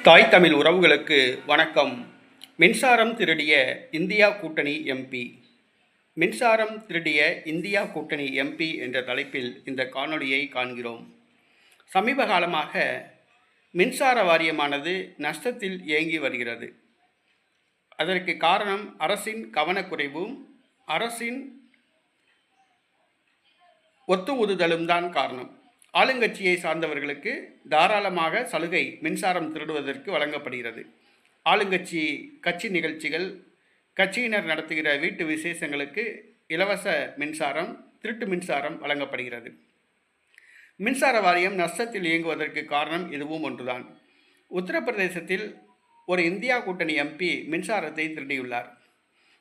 தாய் தமிழ் உறவுகளுக்கு வணக்கம். மின்சாரம் திருடிய இந்தியா கூட்டணி எம்பி. மின்சாரம் திருடிய இந்தியா கூட்டணி எம்பி என்ற தலைப்பில் இந்த காணொளியை காண்கிறோம். சமீப காலமாக மின்சார வாரியமானது நஷ்டத்தில் இயங்கி வருகிறது. அதற்கு காரணம் அரசின் கவனக்குறைவும் அரசின் ஒத்துஊதுதலும் தான் காரணம். ஆளுங்கட்சியை சார்ந்தவர்களுக்கு தாராளமாக சலுகை மின்சாரம் திருடுவதற்கு வழங்கப்படுகிறது. ஆளுங்கட்சி கட்சி நிகழ்ச்சிகள், கட்சியினர் நடத்துகிற வீட்டு விசேஷங்களுக்கு இலவச மின்சாரம், திருட்டு மின்சாரம் வழங்கப்படுகிறது. மின்சார வாரியம் நஷ்டத்தில் இயங்குவதற்கு காரணம் இதுவும் ஒன்றுதான். உத்தரப்பிரதேசத்தில் ஒரு இந்தியா கூட்டணி எம்பி மின்சாரத்தை திருடியுள்ளார்.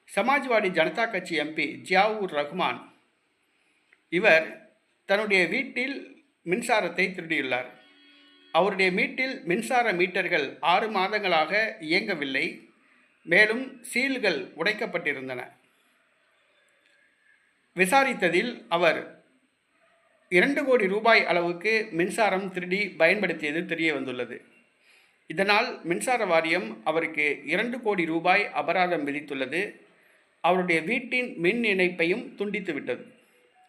சமாஜ்வாடி ஜனதா கட்சி எம்பி ஜியாவுர் ரஹ்மான் இவர் தன்னுடைய வீட்டில் மின்சாரத்தை திருடியுள்ளார். அவருடைய வீட்டில் மின்சார மீட்டர்கள் 6 மாதங்களாக இயங்கவில்லை. மேலும் சீல்கள் உடைக்கப்பட்டிருந்தன. விசாரித்ததில் அவர் 2 கோடி ரூபாய் அளவுக்கு மின்சாரம் திருடி பயன்படுத்தியது தெரிய வந்துள்ளது. இதனால் மின்சார வாரியம் அவருக்கு 2 கோடி ரூபாய் அபராதம் விதித்துள்ளது. அவருடைய வீட்டின் மின் இணைப்பையும் துண்டித்துவிட்டது.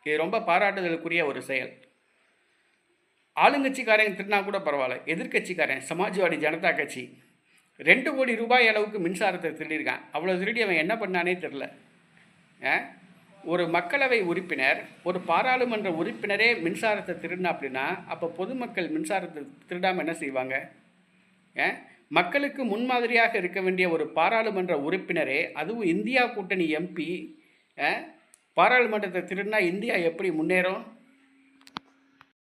இது ரொம்ப பாராட்டுதலுக்குரிய ஒரு செயல். ஆளுங்கட்சிக்காரன் திருடினா கூட பரவாயில்ல, எதிர்கட்சிக்காரன் சமாஜ்வாடி ஜனதா கட்சி 2 கோடி ரூபாய் அளவுக்கு மின்சாரத்தை திருடியிருக்கான். அவ்வளோ திருடி அவன் என்ன பண்ணானே தெரில. ஒரு மக்களவை உறுப்பினர், ஒரு பாராளுமன்ற உறுப்பினரே மின்சாரத்தை திருடினா அப்படின்னா அப்போ பொதுமக்கள் மின்சாரத்தை திருடாமல் என்ன செய்வாங்க? மக்களுக்கு முன்மாதிரியாக இருக்க வேண்டிய ஒரு பாராளுமன்ற உறுப்பினரே, அதுவும் இந்தியா கூட்டணி எம்பி பாராளுமன்றத்தை திருடினா இந்தியா எப்படி முன்னேறும்?